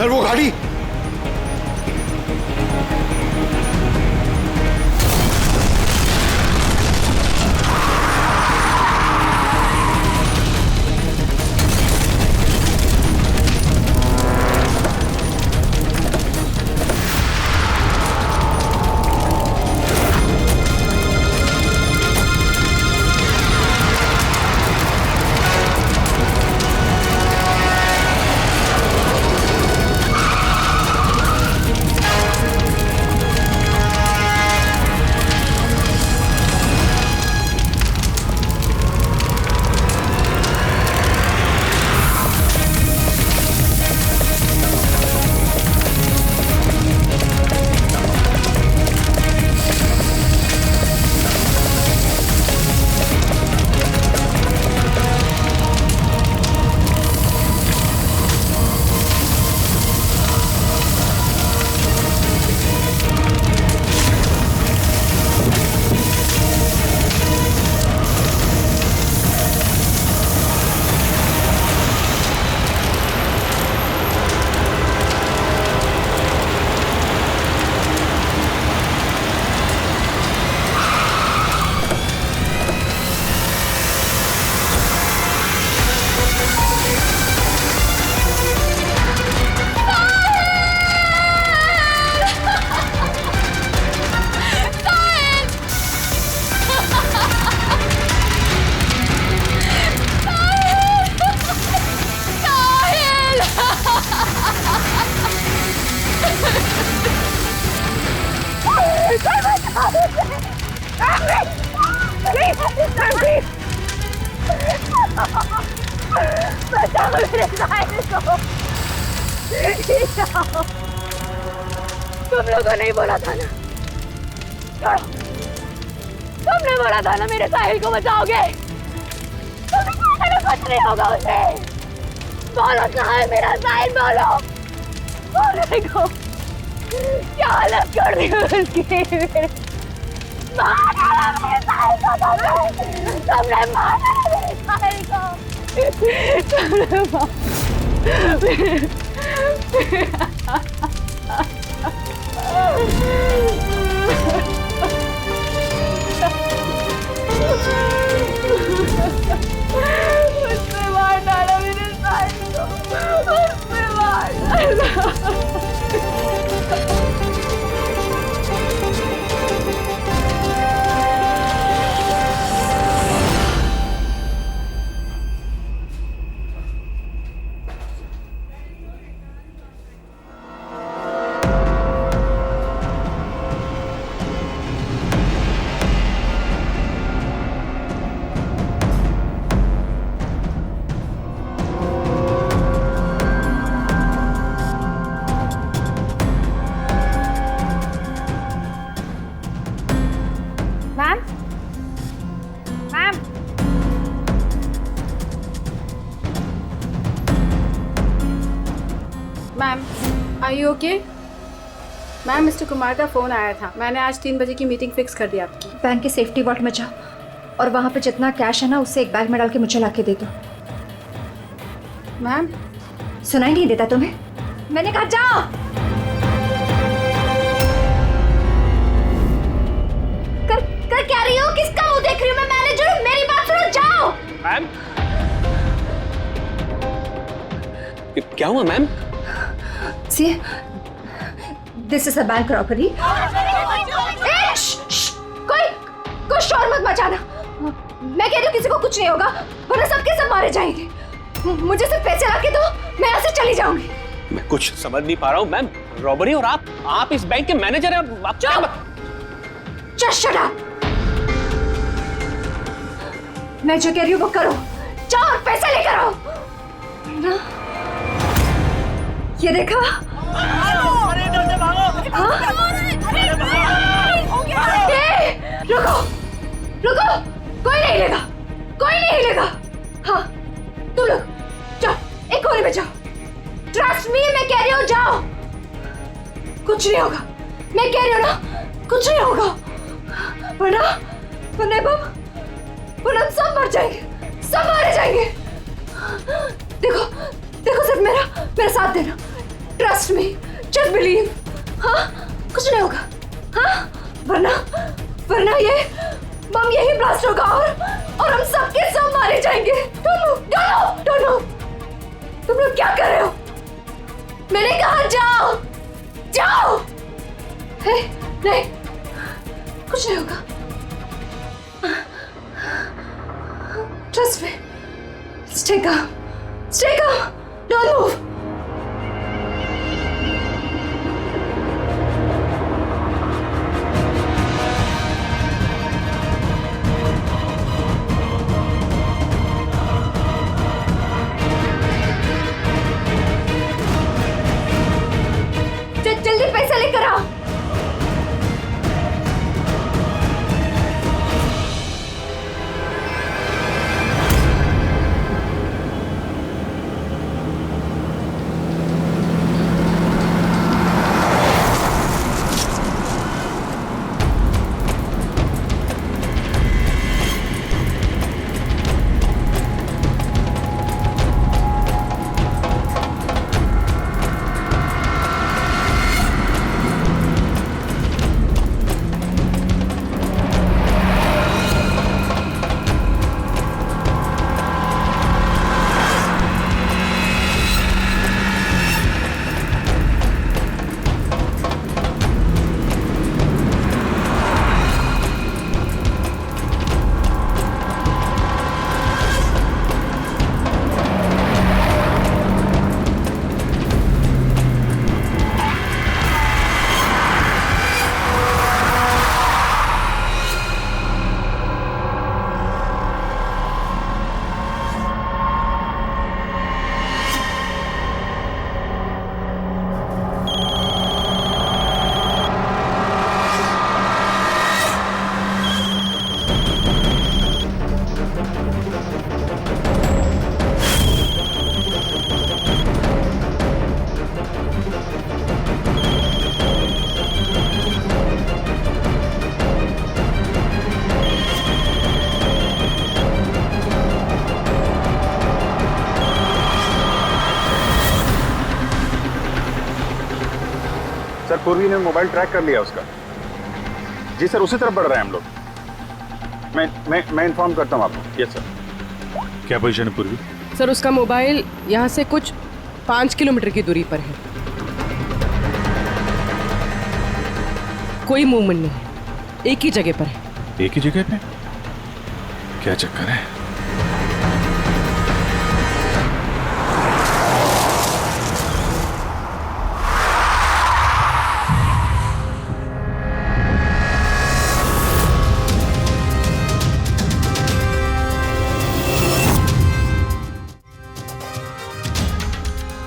Sir वो गाड़ी। बचाओ मेरे साहिल को। तुम लोगों ने बोला था ना, छोड़ो। तुमने बोला था ना मेरे साहिल को बचाओगे। कुछ नहीं होगा उसे। बोलो कहाँ है मेरा साहिल, बोलो। बोलने को क्या हालत कर दी उसकी। मार डाला मेरे साहिल को। तुमने मार डाला मेरे साहिल को। उसने मार डाला मेरे साहिल को। उसने मार डाला। Ma'am, are you okay? Ma'am, mister Kumar का फ़ोन आया था। मैंने आज 3 बजे की मीटिंग फिक्स कर दी आपकी। बैंक के सेफ्टी वॉल्ट में जाओ और वहाँ पे जितना कैश है ना उससे एक बैग में डाल के मुझे ला के दे दो। मैम, सुनाई नहीं देता तुम्हें? मैंने कहा जाओ। कर क्या रही हो? किसका मुंह देख रही हूँ मैं? मैनेजर हूँ, मेरी बात सुनो, जाओ। मैम, क्या हुआ ma'am? See, this is a bank robbery. कोई शोर मत मचाना। मैं कह रही हूँ किसी को कुछ नहीं होगा, वरना सबके सब मारे जाएंगे। मुझे सिर्फ पैसे ला के दो, मैं यहाँ से चली जाऊंगी। मैं कुछ समझ नहीं पा रहा हूँ मैम। रॉबरी और आप इस बैंक के मैनेजर हैं। आप क्या? Just shut up. मैं जो कह रही हूँ वो करो। जाओ और पैसे लेकर आओ। ना? ये देखा? रुको, रुको, कोई नहीं लेगा, कोई नहीं लेगा। हाँ, तुम लोग जाओ, एक कोने में जाओ। ट्रस्ट मी, मैं कह रही हूँ जाओ। कुछ नहीं होगा, मैं कह रही हूँ ना, कुछ नहीं होगा। वरना सब मर जाएंगे, सब मारे जाएंगे। देखो, देखो सिर्फ मेरा साथ देना। Trust me, just believe. हाँ, कुछ नहीं होगा। हाँ, वरना वरना ये बम यही ब्लास्ट होगा और हम सबके सब मारे जाएंगे। Don't move, don't move. तुम लोग क्या कर रहे हो? मैंने कहा जाओ, जाओ। नहीं, कुछ नहीं होगा। Trust me, stay calm, don't move. जल्दी पैसा लेकर आओ। सर, पूर्वी ने मोबाइल ट्रैक कर लिया उसका। जी सर, उसी तरफ बढ़ रहे हैं हम लोग। मैं इन्फॉर्म करता हूँ आपको। Yes sir. क्या पोजीशन है पूर्वी? सर, उसका मोबाइल यहाँ से कुछ 5 किलोमीटर की दूरी पर है। कोई मूवमेंट नहीं है, एक ही जगह पर है। एक ही जगह पे? क्या चक्कर है?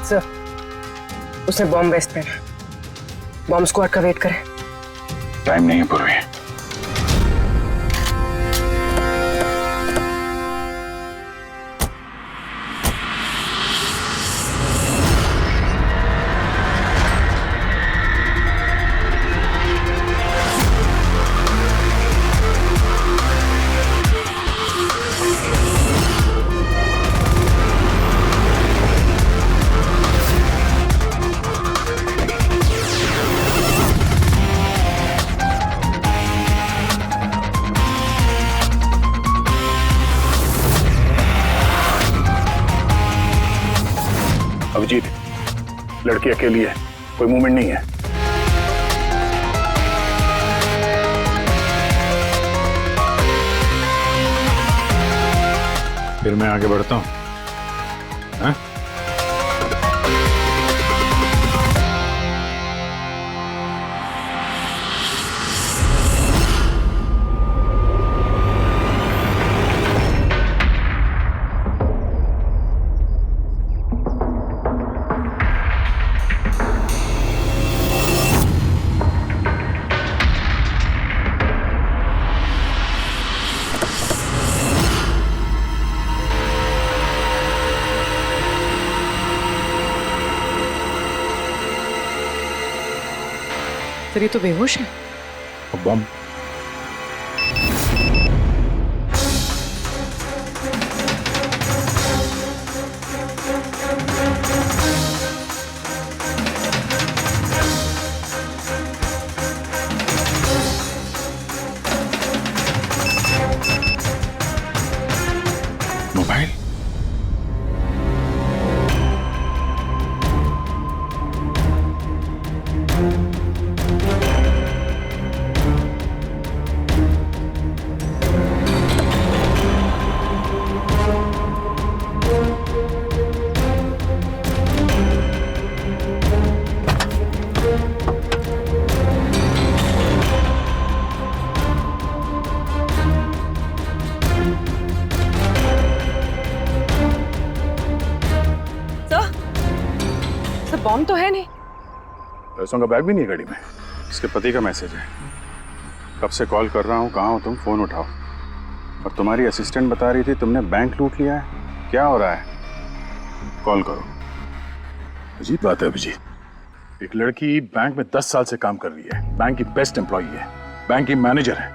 सर, उसने बॉम्ब वेस्ट पहना। बॉम्ब स्क्वाड का वेट करें। टाइम नहीं है पूर्वी। अभिजीत, लड़की अकेली है, कोई मूवमेंट नहीं है। फिर मैं आगे बढ़ता हूं। हाँ? सर, ये तो बेहोश है। बम। बॉम्ब तो है नहीं। पैसों का बैग भी नहीं है गाड़ी में। इसके पति का मैसेज है। कब से कॉल कर रहा हूँ, कहाँ हो तुम, फोन उठाओ। और तुम्हारी असिस्टेंट बता रही थी तुमने बैंक लूट लिया है। क्या हो रहा है? कॉल करो। अजीब बात है अभिजीत, एक लड़की बैंक में 10 साल से काम कर रही है, बैंक की बेस्ट एम्प्लॉई है, बैंक की मैनेजर है,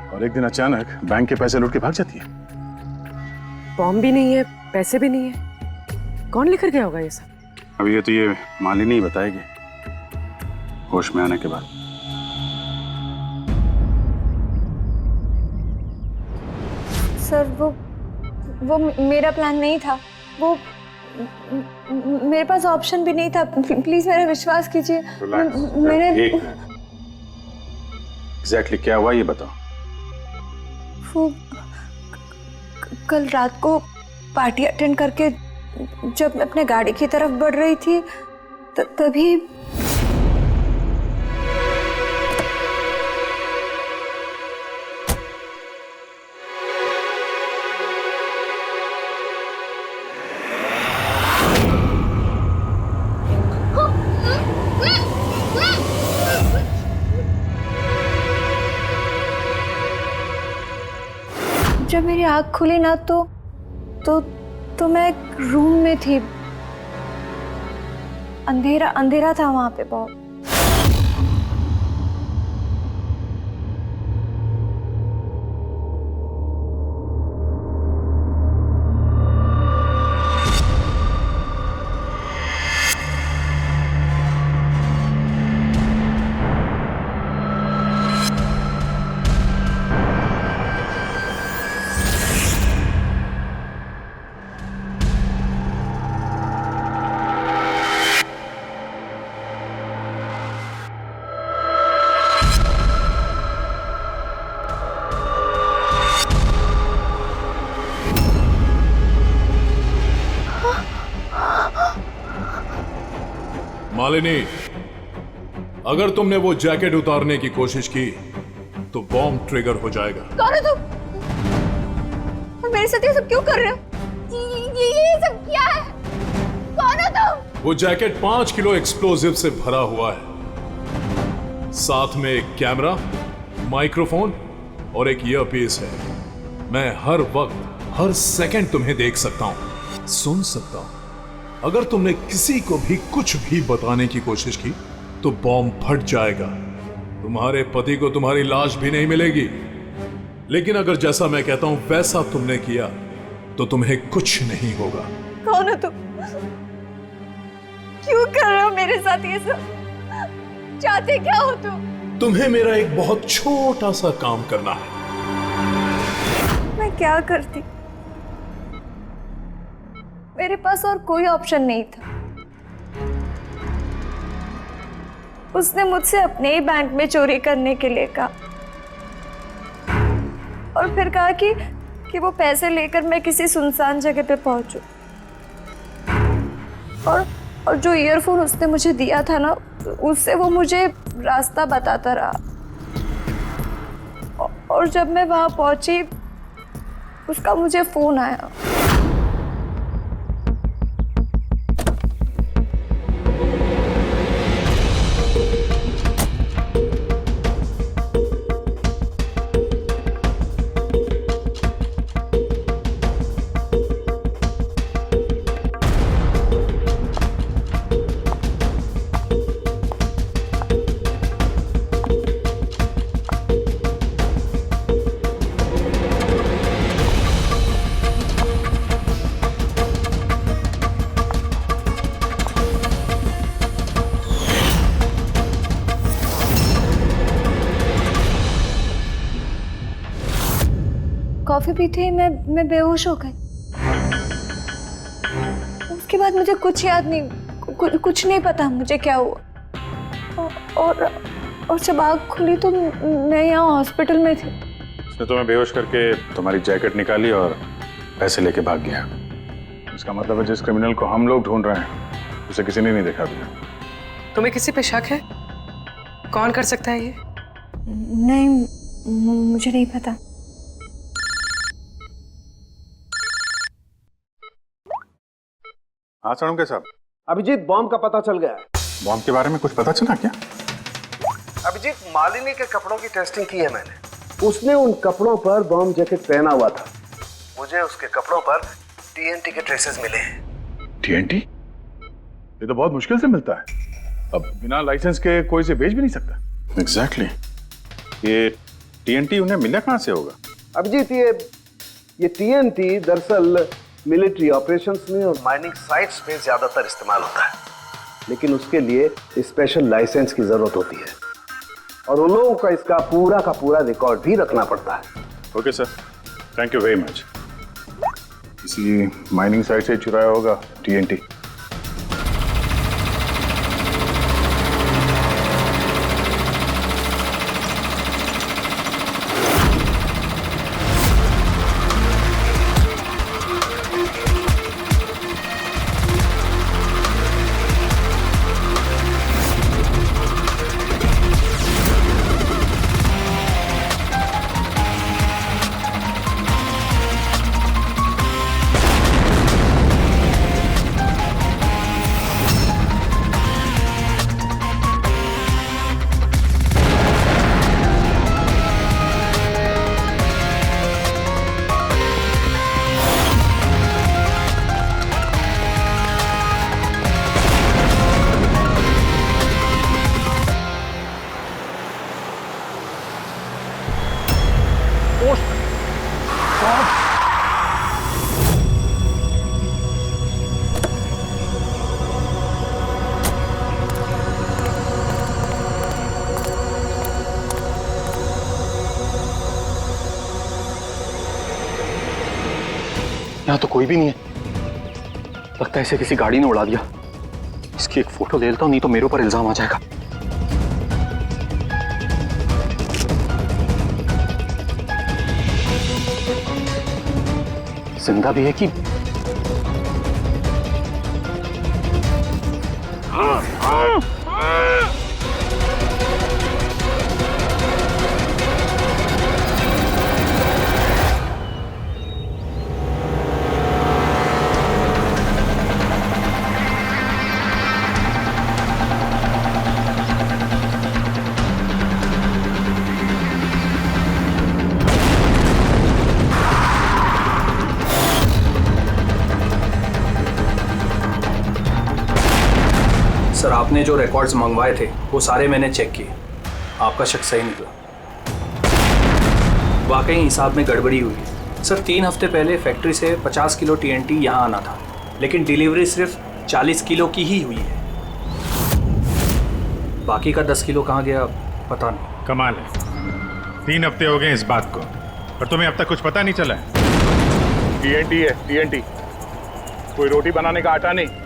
और एक दिन अचानक बैंक के पैसे लूट के भाग जाती है। बॉम्ब भी नहीं है, पैसे भी नहीं है, कौन लेकर गया होगा ये सब? अब ये तो ये मालिनी ही बताएगी होश में आने के बाद। सर वो मेरा प्लान नहीं था। वो मेरे पास ऑप्शन भी नहीं था। प्लीज मेरा विश्वास कीजिए। मैंने एग्जैक्टली क्या हुआ ये बताओ। वो कल रात को पार्टी अटेंड करके जब मैं अपने गाड़ी की तरफ बढ़ रही थी तभी जब मेरी आँख खुली ना तो मैं एक रूम में थी। अंधेरा अंधेरा था वहां पे बहुत। मालिनी, अगर तुमने वो जैकेट उतारने की कोशिश की तो बॉम्ब ट्रिगर हो जाएगा। कौन हो तुम? और मेरे साथ ये सब क्यों कर रहे हो? ये सब क्या है? कौन हो तुम? वो जैकेट 5 किलो एक्सप्लोजिव से भरा हुआ है, साथ में एक कैमरा, माइक्रोफोन और एक ईयरपीस है। मैं हर वक्त हर सेकंड तुम्हें देख सकता हूं, सुन सकता हूं। अगर तुमने किसी को भी कुछ भी बताने की कोशिश की तो बॉम्ब फट जाएगा। तुम्हारे पति को तुम्हारी लाश भी नहीं मिलेगी। लेकिन अगर जैसा मैं कहता हूं वैसा तुमने किया तो तुम्हें कुछ नहीं होगा। कौन हो तुम? क्यों कर रहे हो मेरे साथ ये सब? चाहते क्या हो तुम? तुम्हें मेरा एक बहुत छोटा सा काम करना है। मैं क्या करती? मेरे पास और कोई ऑप्शन नहीं था। उसने मुझसे अपने ही बैंक में चोरी करने के लिए कहा और फिर कहा कि वो पैसे लेकर मैं किसी सुनसान जगह पे पहुंचूं। और जो ईयरफोन उसने मुझे दिया था ना, उससे वो मुझे रास्ता बताता रहा। और जब मैं वहां पहुंची उसका मुझे फोन आया। कॉफी पीते ही मैं बेहोश हो गई। उसके बाद मुझे कुछ याद नहीं, कुछ नहीं पता मुझे क्या हुआ। और जब आँख खुली तो मैं यहाँ हॉस्पिटल में थी। उसने तुम्हें बेहोश करके तुम्हारी जैकेट निकाली और पैसे लेके भाग गया। इसका मतलब है जिस क्रिमिनल को हम लोग ढूंढ रहे हैं उसे किसी ने नहीं देखा अभी। तुम्हें किसी पे शक है? कौन कर सकता है ये? नहीं, मुझे नहीं पता। हाँ साड़ू के साहब, अभिजीत, बॉम्ब का पता चल गया है। बॉम्ब के बारे में कुछ पता चला क्या? अभिजीत, मालिनी के कपड़ों की टेस्टिंग की है मैंने। उसने उन कपड़ों पर बॉम्ब जैकेट पहना हुआ था। मुझे उसके कपड़ों पर टीएनटी के ट्रेसेस मिले हैं। टीएनटी? ये तो बहुत मुश्किल से मिलता है। अब बिना लाइसेंस के कोई से बेच भी नहीं सकता। एग्जैक्टली। ये टीएनटी उन्हें मिला कहाँ से होगा? अभिजीत, ये टीएनटी दरअसल मिलिट्री ऑपरेशंस में और माइनिंग साइट्स में ज्यादातर इस्तेमाल होता है, लेकिन उसके लिए स्पेशल लाइसेंस की जरूरत होती है और उन लोगों का इसका पूरा रिकॉर्ड भी रखना पड़ता है। Okay sir, thank you very much. किसी माइनिंग साइट से चुराया होगा टीएनटी। यहाँ तो कोई भी नहीं है। लगता है इसे किसी गाड़ी ने उड़ा दिया। इसकी एक फोटो ले लेता हूँ, नहीं तो मेरे ऊपर इल्जाम आ जाएगा। जिंदा भी है कि सर, आपने जो रिकॉर्ड्स मंगवाए थे वो सारे मैंने चेक किए। आपका शक सही निकला। वाकई हिसाब में गड़बड़ी हुई है। सर, 3 हफ्ते पहले फैक्ट्री से 50 किलो टीएनटी यहाँ आना था, लेकिन डिलीवरी सिर्फ 40 किलो की ही हुई है। बाकी का 10 किलो कहाँ गया पता नहीं। कमाल है, 3 हफ्ते हो गए इस बात को और तुम्हें अब तक कुछ पता नहीं चला है? टीएनटी है, टीएनटी। कोई रोटी बनाने का आटा नहीं।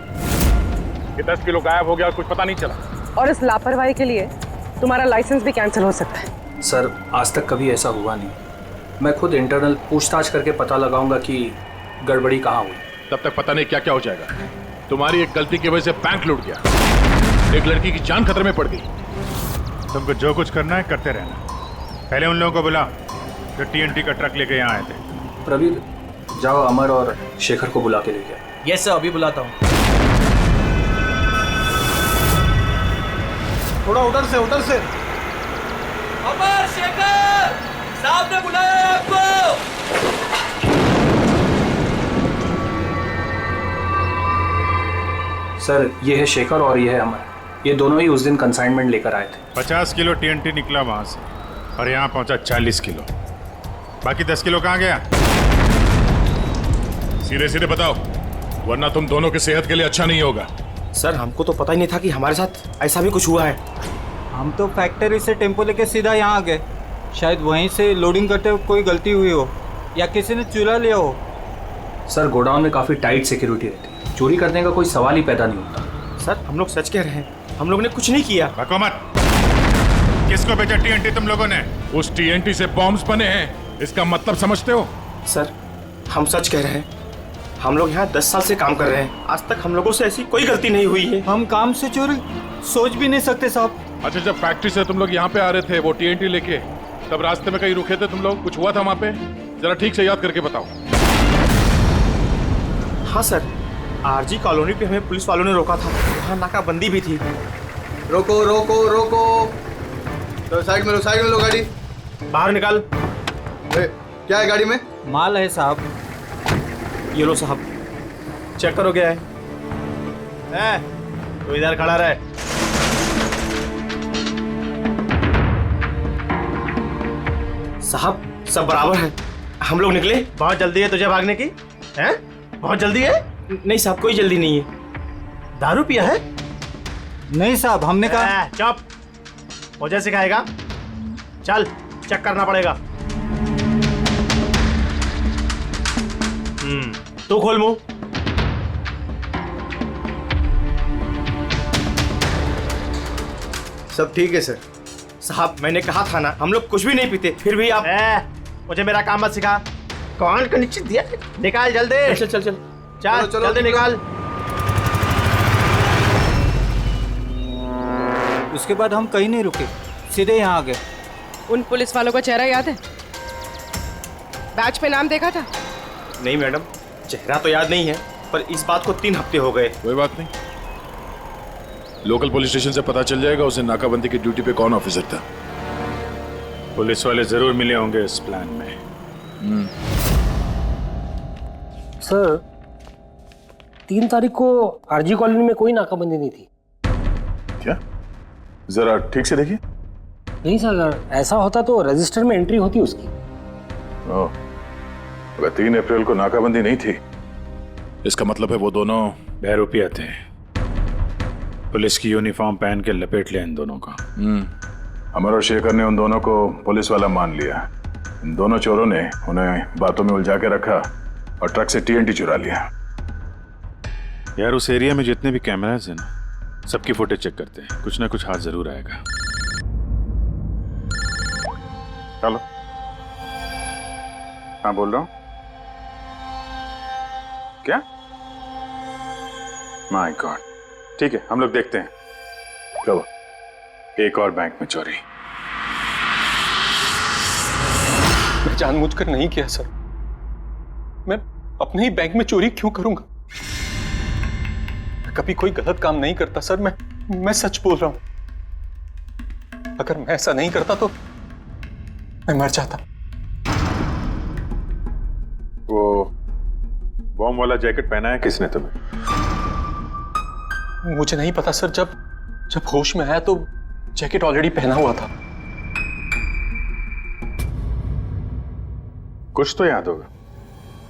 ये 10 किलो गायब हो गया, कुछ पता नहीं चला। और इस लापरवाही के लिए तुम्हारा लाइसेंस भी कैंसिल हो सकता है। सर, आज तक कभी ऐसा हुआ नहीं। मैं खुद इंटरनल पूछताछ करके पता लगाऊंगा कि गड़बड़ी कहाँ हुई। तब तक पता नहीं क्या क्या हो जाएगा। तुम्हारी एक गलती की वजह से बैंक लूट गया, एक लड़की की जान खतरे में पड़ गई। तुमको जो कुछ करना है करते रहना। पहले उन लोगों को बुला जो टीएनटी का ट्रक लेके यहाँ आए थे। प्रवीर, जाओ अमर और शेखर को बुला के लेके आओ। यस सर, अभी बुलाता हूँ। थोड़ा उधर से अमर, शेखर साहब ने बुलाया है आपको। सर, ये है शेखर और ये है अमर। ये दोनों ही उस दिन कंसाइनमेंट लेकर आए थे। 50 किलो टीएनटी निकला वहां से और यहाँ पहुंचा 40 किलो। बाकी 10 किलो कहाँ गया? सीधे सीधे बताओ, वरना तुम दोनों की सेहत के लिए अच्छा नहीं होगा। सर, हमको तो पता ही नहीं था कि हमारे साथ ऐसा भी कुछ हुआ है। हम तो फैक्ट्री से टेम्पो लेके सीधा यहाँ आ गए। शायद वहीं से लोडिंग करते हुए कोई गलती हुई हो या किसी ने चुरा लिया हो। सर, गोडाउन में काफ़ी टाइट सिक्योरिटी रहती है। चोरी करने का कोई सवाल ही पैदा नहीं होता। सर, हम लोग सच कह रहे हैं, हम लोगों ने कुछ नहीं किया। बको मत। किसको बेचा टीएनटी तुम लोगों ने? उस टीएनटी से बॉम्ब्स बने हैं, इसका मतलब समझते हो? सर, हम सच कह रहे हैं। हम लोग यहाँ 10 साल से काम कर रहे हैं। आज तक हम लोगों से ऐसी कोई गलती नहीं हुई है। हम काम से चोरी सोच भी नहीं सकते साहब। अच्छा, जब फैक्ट्री से तुम लोग यहाँ पे आ रहे थे वो टीएनटी लेके, तब रास्ते में कहीं रुके थे तुम लोग? कुछ हुआ था वहाँ पे? जरा ठीक से याद करके बताओ। हाँ सर, आरजी कॉलोनी पे हमें पुलिस वालों ने रोका था, वहाँ नाकाबंदी भी थी। रोको रोको रोको, तो साइड में लो गाड़ी। बाहर निकाल। क्या है गाड़ी में? माल है साहब। ये लो साहब, चेक करो क्या है। तो इधर खड़ा रहे। साहब सब बराबर है, हम लोग निकले। बहुत जल्दी है तुझे भागने की? हैं? बहुत जल्दी है? नहीं साहब, कोई जल्दी नहीं है। दारू पिया है? नहीं साहब, हमने कहा। चुप, मुझे सिखाएगा? चल चेक करना पड़ेगा। तू खोल मुंह। सब ठीक है सर। साहब मैंने कहा था ना, हम लोग कुछ भी नहीं पीते, फिर भी आप मुझे मेरा काम मत सिखा। कौन का निश्चित दिया? निकाल जल्दी। चल चल चल चल जल्दी निकाल। उसके बाद हम कहीं नहीं रुके, सीधे यहाँ आ गए। उन पुलिस वालों का चेहरा याद है? बैच पे नाम देखा था? नहीं मैडम, चेहरा तो याद नहीं है, पर इस बात को 3 हफ्ते हो गए। कोई बात नहीं, लोकल पुलिस स्टेशन से पता चल जाएगा उसे नाकाबंदी की ड्यूटी पे कौन ऑफिसर था। पुलिस वाले जरूर मिले होंगे इस प्लान में। सर 3 तारीख को आरजी कॉलोनी में कोई नाकाबंदी नहीं थी। क्या? जरा ठीक से देखिए। नहीं सर, अगर ऐसा होता तो रजिस्टर में एंट्री होती उसकी। अगर 3 अप्रैल को नाकाबंदी नहीं थी, इसका मतलब है वो दोनों बहरूपिया थे। पुलिस की यूनिफॉर्म पहन के लपेट लिया इन दोनों का। अमर और शेखर ने उन दोनों को पुलिस वाला मान लिया। इन दोनों चोरों ने उन्हें बातों में उलझा के रखा और ट्रक से TNT चुरा लिया। यार उस एरिया में जितने भी कैमरास हैं ना, सबकी फुटेज चेक करते हैं, कुछ ना कुछ हाथ जरूर आएगा। हेलो, हाँ बोल रहा हूँ। क्या? माय गॉड, ठीक है हम लोग देखते हैं। चलो, एक और बैंक में चोरी। मैं जानबूझकर नहीं किया सर, मैं अपने ही बैंक में चोरी क्यों करूंगा? मैं कभी कोई गलत काम नहीं करता सर, मैं सच बोल रहा हूं। अगर मैं ऐसा नहीं करता तो मैं मर जाता। वो बॉम्ब वाला जैकेट पहना है किसने तुम्हें? मुझे नहीं पता सर, जब होश में आया तो जैकेट ऑलरेडी पहना हुआ था। कुछ तो याद होगा,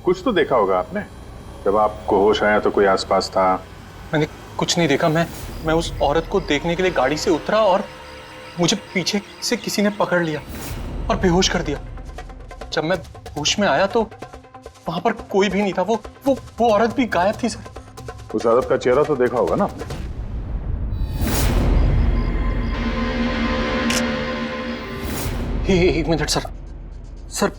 कुछ तो देखा होगा आपने। जब आपको होश आया तो कोई आसपास था? मैंने कुछ नहीं देखा। मैं उस औरत को देखने के लिए गाड़ी से उतरा और मुझे पीछे से किसी ने पकड़ लिया और बेहोश कर दिया। जब मैं होश में आया तो वहां पर कोई भी नहीं था। वो औरत भी गायब थी सर। उस औरत का चेहरा तो देखा होगा ना आपने? एक मिनट सर,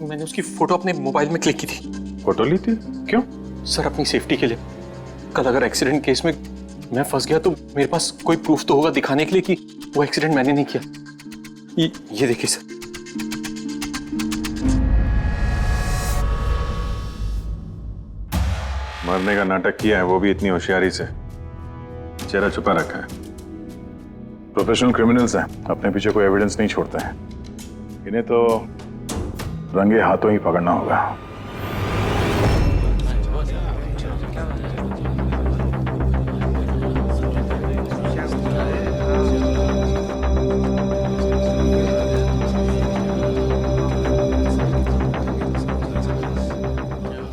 मैंने उसकी फोटो अपने मोबाइल में क्लिक की थी। फोटो ली थी? क्यों? सर अपनी सेफ्टी के लिए। कल अगर एक्सीडेंट केस में मैं फंस गया तो मेरे पास कोई प्रूफ तो होगा दिखाने के लिए कि वो एक्सीडेंट मैंने नहीं किया। ये देखिए सर। मरने का नाटक किया है, वो भी इतनी होशियारी से। चेहरा छुपा रखा है। प्रोफेशनल क्रिमिनल्स हैं, अपने पीछे कोई एविडेंस नहीं छोड़ते हैं। इन्हें तो रंगे हाथों ही पकड़ना होगा।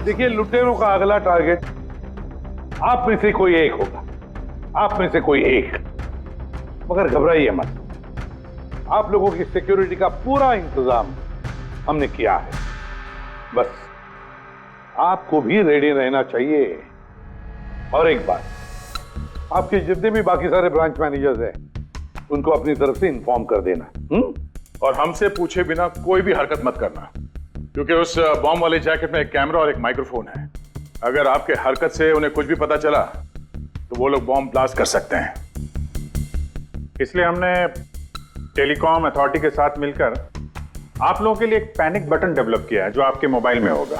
देखिए, लुटेरों का अगला टारगेट आप में से कोई एक होगा, आप में से कोई एक। मगर घबराइए मत, आप लोगों की सिक्योरिटी का पूरा इंतजाम हमने किया है। बस आपको भी रेडी रहना चाहिए। और एक बात, आपके जितने भी बाकी सारे ब्रांच मैनेजर्स हैं उनको अपनी तरफ से इन्फॉर्म कर देना। और हमसे पूछे बिना कोई भी हरकत मत करना, क्योंकि उस बॉम्ब वाले जैकेट में एक कैमरा और एक माइक्रोफोन है। अगर आपके हरकत से उन्हें कुछ भी पता चला तो वो लोग बॉम्ब ब्लास्ट कर सकते हैं। इसलिए हमने टेलीकॉम अथॉरिटी के साथ मिलकर आप लोगों के लिए एक पैनिक बटन डेवलप किया है जो आपके मोबाइल में होगा।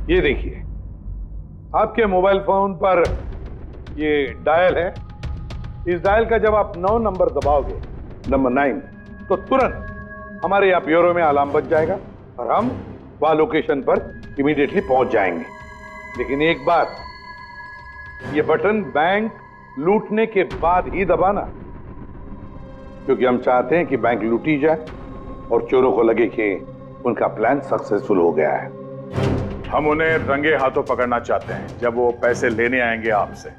ये देखिए, आपके मोबाइल फोन पर ये डायल है। इस डायल का जब आप 9 नंबर दबाओगे, नंबर 9, तो तुरंत हमारे यहाँ ब्यूरो में अलार्म बज जाएगा और हम वहां लोकेशन पर इमीडिएटली पहुंच जाएंगे। लेकिन एक बात, ये बटन बैंक लूटने के बाद ही दबाना, क्योंकि हम चाहते हैं कि बैंक लूटी जाए और चोरों को लगे कि उनका प्लान सक्सेसफुल हो गया है। हम उन्हें रंगे हाथों पकड़ना चाहते हैं जब वो पैसे लेने आएंगे आपसे।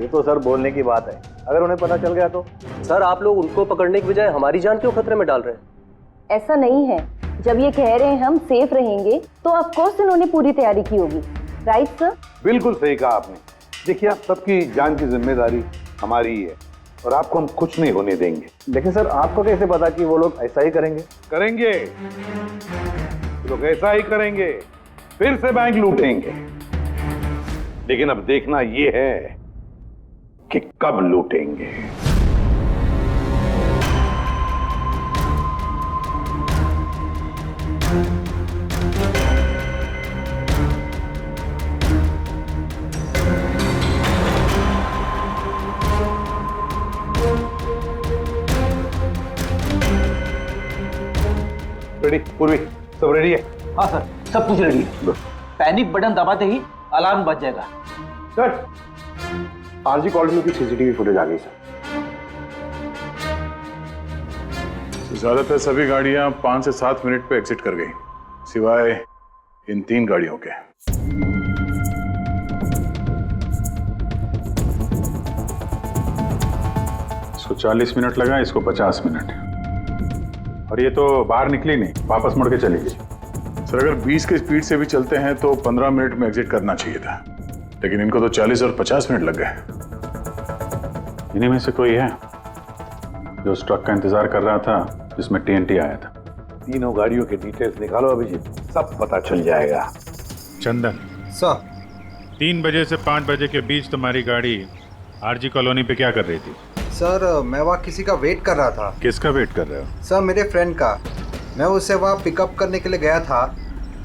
ये तो सर बोलने की बात है, अगर उन्हें पता चल गया तो? सर आप लोग उनको पकड़ने की बजाय हमारी जान क्यों खतरे में डाल रहे हैं? ऐसा नहीं है, जब ये कह रहे हैं हम सेफ रहेंगे तो ऑफ कोर्स इन्होंने पूरी तैयारी की होगी। Right sir? बिल्कुल सही कहा आपने। देखिए, आप सबकी जान की जिम्मेदारी हमारी ही है और आपको हम कुछ नहीं होने देंगे। लेकिन सर आपको कैसे पता कि वो लोग ऐसा ही करेंगे? करेंगे, वो लोग ऐसा ही करेंगे, फिर से बैंक लूटेंगे। लेकिन अब देखना ये है कि कब लूटेंगे। रेडी? पूर्वी सब रेडी है? हाँ सर, सब कुछ रेडी है। पैनिक बटन दबाते ही अलार्म बज जाएगा। सर आरजी कॉलोनी की सीसीटीवी फुटेज आ गई सर। ज्यादातर सभी गाड़ियां 5 से 7 मिनट पे एग्जिट कर गई, सिवाय इन 3 गाड़ियों के। इसको 40 मिनट लगा, इसको 50 मिनट। और ये तो बाहर निकली नहीं, वापस मुड़ के चली गई। सर अगर 20 के स्पीड से भी चलते हैं तो 15 मिनट में एग्जिट करना चाहिए था, लेकिन इनको तो 40 और 50 मिनट लग गए। इन्हीं में से कोई है जो उस ट्रक का इंतजार कर रहा था जिसमें TNT आया था? तीनों गाड़ियों के डिटेल्स निकालो अभिजीत, सब पता चल जाएगा। चंदन सर, 3 बजे से 5 बजे के बीच तुम्हारी गाड़ी आरजी कॉलोनी पे क्या कर रही थी? सर मैं वहाँ किसी का वेट कर रहा था। किसका वेट कर रहे हो? सर मेरे फ्रेंड का। मैं उसे वहाँ पिकअप करने के लिए गया था,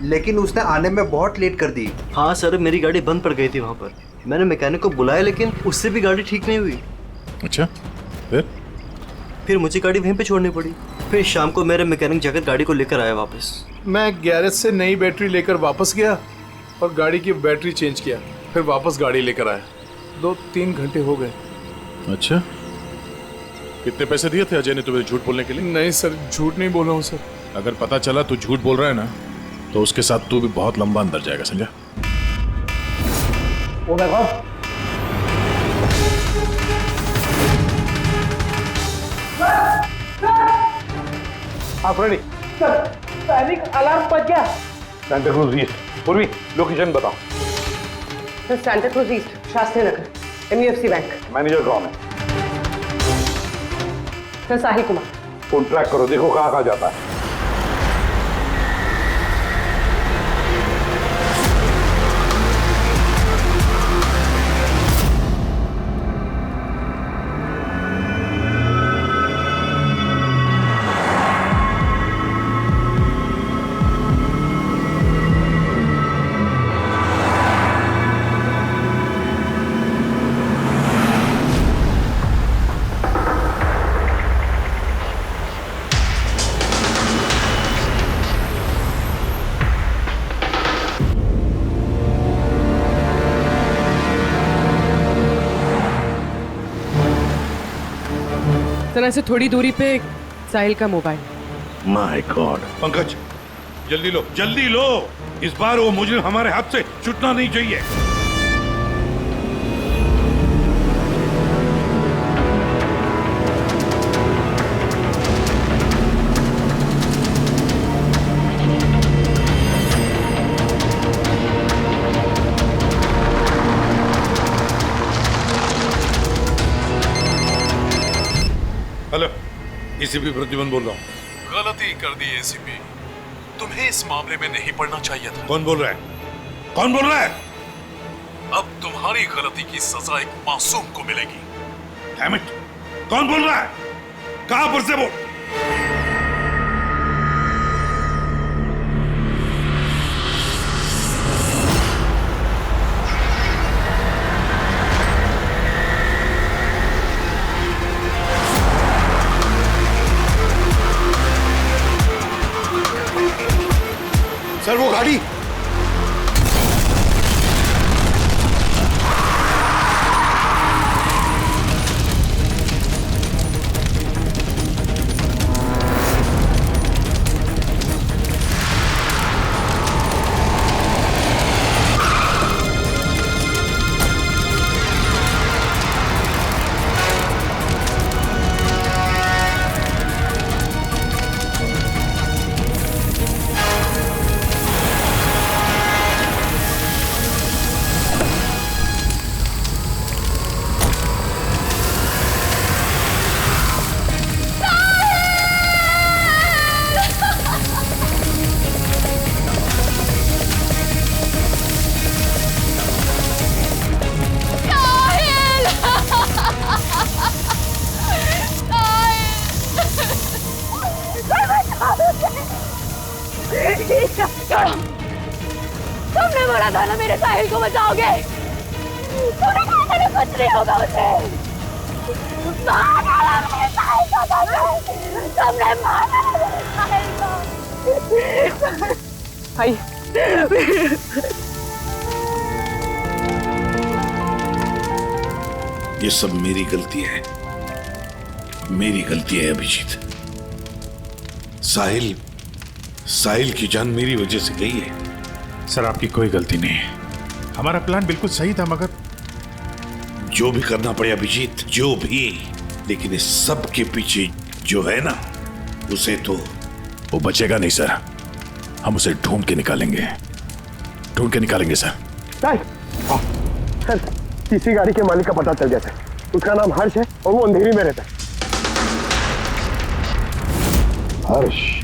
लेकिन उसने आने में बहुत लेट कर दी। हाँ सर, मेरी गाड़ी बंद पड़ गई थी वहाँ पर। मैंने मैकेनिक को बुलाया लेकिन उससे भी गाड़ी ठीक नहीं हुई। अच्छा, फिर मुझे गाड़ी वहीं पे छोड़नी पड़ी। फिर शाम को मेरे मैकेनिक जाकर गाड़ी को लेकर आया वापस। मैं गैरेज से नई बैटरी लेकर वापस गया और गाड़ी की बैटरी चेंज किया, फिर वापस गाड़ी लेकर आया। 2-3 घंटे हो गए। अच्छा, कितने पैसे दिए थे अजय ने तुम्हें झूठ बोलने के लिए? नहीं सर, झूठ नहीं बोल रहा हूँ सर। अगर पता चला तू झूठ बोल रहा है ना, तो उसके साथ तू भी बहुत लंबा अंदर जाएगा, समझा? ओ माय गॉड, आप रेडी? सर पैनिक अलार्म बज गया। सांता क्रूज ईस्ट। पूर्वी लोकेशन बताओ। Sir Santa Cruz east, Shastri Nagar, MUFC bank. Manager कौन है? Sir Sahil Kumar. Phone track करो, देखो कहाँ कहाँ जाता है। सर से थोड़ी दूरी पे साहिल का मोबाइल। My God. पंकज जल्दी लो, इस बार वो मुझे हमारे हाथ से छूटना नहीं चाहिए। हेलो, एसीपी प्रतिबंध बोल रहा हूँ। गलती कर दी एसीपी, तुम्हें इस मामले में नहीं पड़ना चाहिए था। कौन बोल रहा है? कौन बोल रहा है? अब तुम्हारी गलती की सजा एक मासूम को मिलेगी। Damn it! कौन बोल रहा है? कहां पर से बोल? सर वो गाड़ी। तुमने बोला था ना मेरे साहिल को बचाओगे। तुमने कहा था ना कुछ नहीं होगा उसे। मार डाला मेरे साहिल को तुमने मार डाला मेरे साहिल को। आई ये सब मेरी गलती है, मेरी गलती है अभिजीत। साहिल की जान मेरी वजह से गई है। सर आपकी कोई गलती नहीं है, हमारा प्लान बिल्कुल सही था, मगर जो भी करना पड़े अभिजीत, जो भी, लेकिन इस सब के पीछे जो है ना, उसे तो वो बचेगा नहीं सर। हम उसे ढूंढ के निकालेंगे सर। सर तीसरी गाड़ी के मालिक का पता चल गया सर। उसका नाम हर्ष है और वो अंधेरी में रहता है। हर्ष,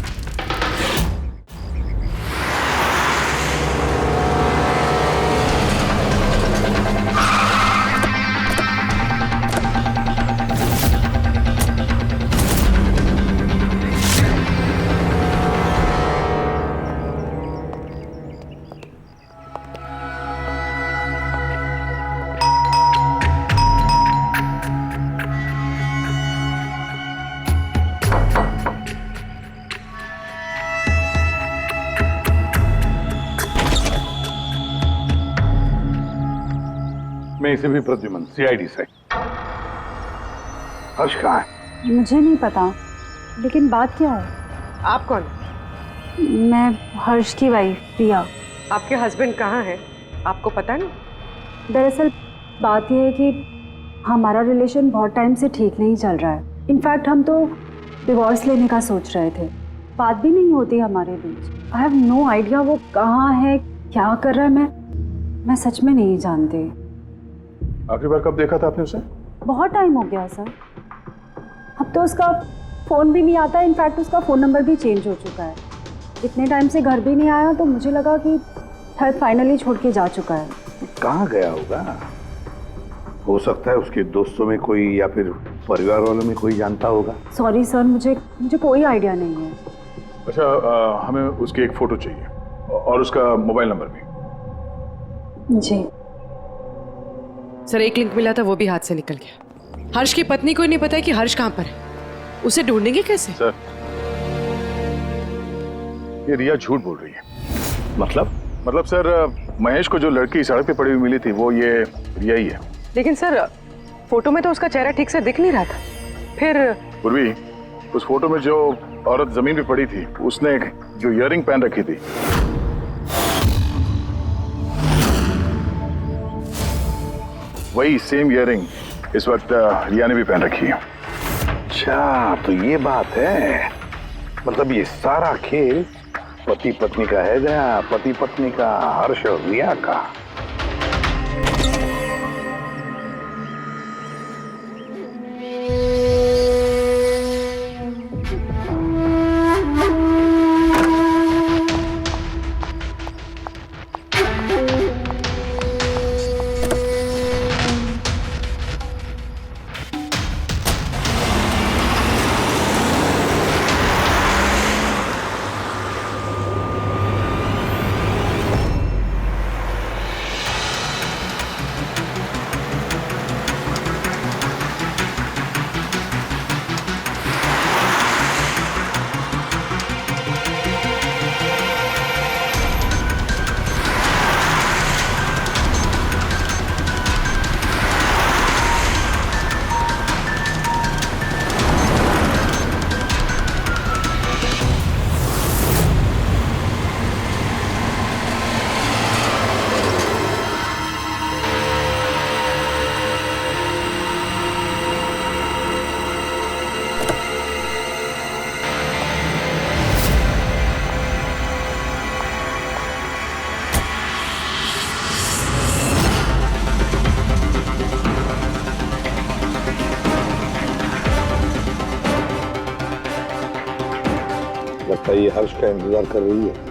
मैं इसे भी प्रद्युमन सीआईडी से। हर्ष कहाँ है? मुझे नहीं पता, लेकिन बात क्या है? आप कौन? मैं हर्ष की वाइफ प्रिया। आपके हस्बैंड कहाँ हैं? आपको पता नहीं? दरअसल बात यह है कि हमारा रिलेशन बहुत टाइम से ठीक नहीं चल रहा है। इनफैक्ट हम तो डिवोर्स लेने का सोच रहे थे। बात भी नहीं होती हमारे बीच। आई हैव नो आइडिया वो कहाँ है, क्या कर रहा है। मैं सच में नहीं जानती। आखिरी बार कब देखा था आपने उसे? बहुत टाइम हो गया सर। अब तो उसका फ़ोन भी नहीं आता। इनफैक्ट उसका फ़ोन नंबर भी चेंज हो चुका है। इतने टाइम से घर भी नहीं आया, तो मुझे लगा कि शायद फाइनली छोड़ के जा चुका है। कहाँ गया होगा? हो सकता है उसके दोस्तों में कोई या फिर परिवार वालों में कोई जानता होगा। सॉरी सर, मुझे कोई आइडिया नहीं है। अच्छा, हमें उसकी एक फोटो चाहिए और उसका मोबाइल नंबर भी। जी सर, एक लिंक मिला था, वो भी हाथ से निकल गया। हर्ष की पत्नी को नहीं पता है कि हर्ष कहाँ पर है। उसे ढूंढेंगे कैसे? सर, ये रिया झूठ बोल रही है। मतलब सर, महेश को जो लड़की सड़क पे पड़ी हुई मिली थी, वो ये रिया ही है। लेकिन सर, फोटो में तो उसका चेहरा ठीक से दिख नहीं रहा था। फिर पूर्वी, उस फोटो में जो औरत जमीन पे पड़ी थी, उसने जो इयररिंग पहन रखी थी, वही सेम इयररिंग इस वक्त रिया ने भी पहन रखी है। अच्छा, तो ये बात है। मतलब ये सारा खेल पति पत्नी का है गया, पति पत्नी का, हर्ष और रिया का। ये हर्ष का इंतजार कर रही है।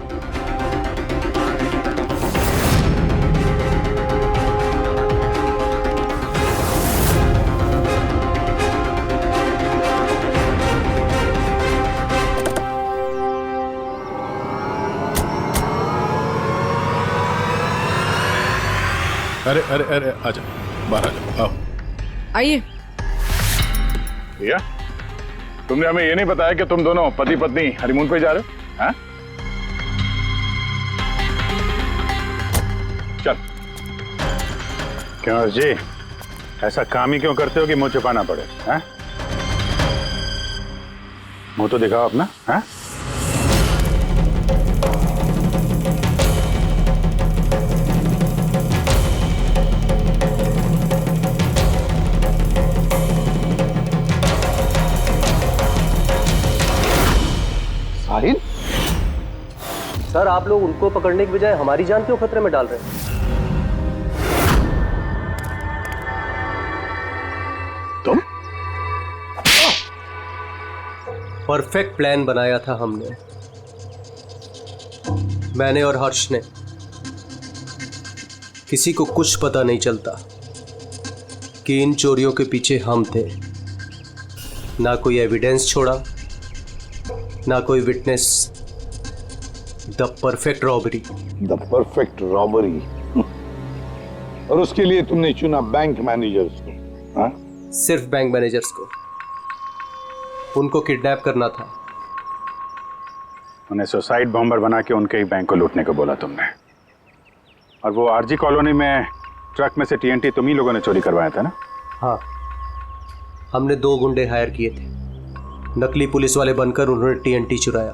अरे अरे अरे आजा, बाहर आ जाओ, आओ। आइए। भैया, तुमने हमें ये नहीं बताया कि तुम दोनों पति पत्नी हनीमून पे जा रहे हो? हाँ? चल। क्यों हर्ष जी, ऐसा काम ही क्यों करते हो कि मुंह छुपाना पड़े? हाँ? मुंह तो दिखाओ अपना। हाँ? साहिल? सर, आप लोग उनको पकड़ने की बजाय हमारी जान क्यों खतरे में डाल रहे हैं? तुम? परफेक्ट प्लान बनाया था हमने, मैंने और हर्ष ने। किसी को कुछ पता नहीं चलता कि इन चोरियों के पीछे हम थे। ना कोई एविडेंस छोड़ा, ना कोई witness. The perfect robbery. The perfect robbery. और उसके लिए तुमने चुना बैंक मैनेजर्स को? हाँ? सिर्फ बैंक मैनेजर्स को। उनको किडनैप करना था। उन्हें सुसाइड बॉम्बर बना के उनके ही बैंक को लूटने को बोला तुमने। और वो आरजी कॉलोनी में ट्रक में से टीएनटी तुम ही लोगों ने चोरी करवाया था ना? हाँ, हमने 2 गुंडे हायर किए थे। नकली पुलिस वाले बनकर उन्होंने टीएनटी चुराया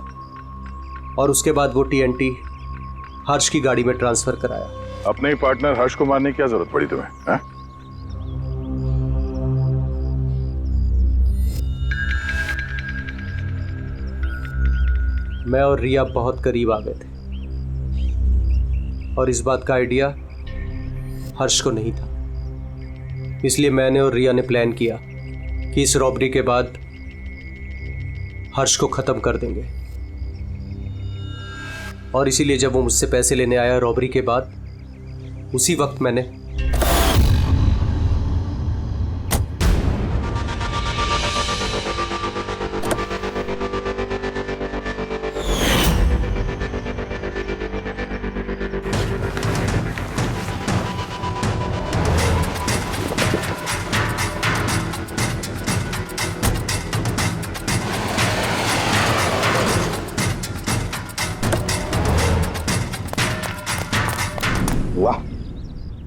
और उसके बाद वो टीएनटी हर्ष की गाड़ी में ट्रांसफर कराया। अपने ही पार्टनर हर्ष को मारने की क्या जरूरत पड़ी तुम्हें? हाँ? मैं और रिया बहुत करीब आ गए थे और इस बात का आइडिया हर्ष को नहीं था। इसलिए मैंने और रिया ने प्लान किया कि इस रॉबरी के बाद हर्ष को खत्म कर देंगे। और इसीलिए जब वो मुझसे पैसे लेने आया रॉबरी के बाद, उसी वक्त मैंने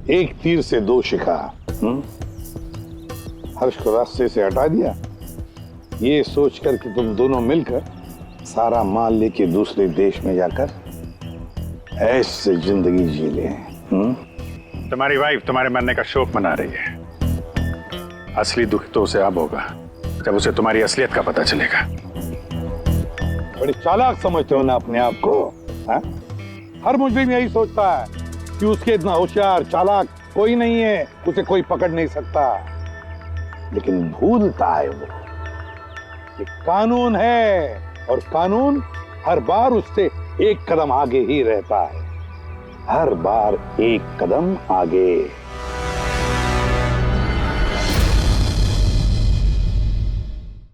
एक तीर से 2 शिकार। हर्ष को रास्ते से हटा दिया, ये सोचकर कि तुम दोनों मिलकर सारा माल लेके दूसरे देश में जाकर ऐसे जिंदगी जी ले। तुम्हारी वाइफ तुम्हारे मरने का शोक मना रही है। असली दुख तो उसे अब होगा जब उसे तुम्हारी असलियत का पता चलेगा। बड़ी चालाक समझते हो ना अपने आप को? हा? हर मुजरिम यही सोचता है कि उसके इतना होशियार चालाक कोई नहीं है, उसे कोई पकड़ नहीं सकता। लेकिन भूलता है वो कि कानून है और कानून हर बार उससे एक कदम आगे ही रहता है, हर बार एक कदम आगे।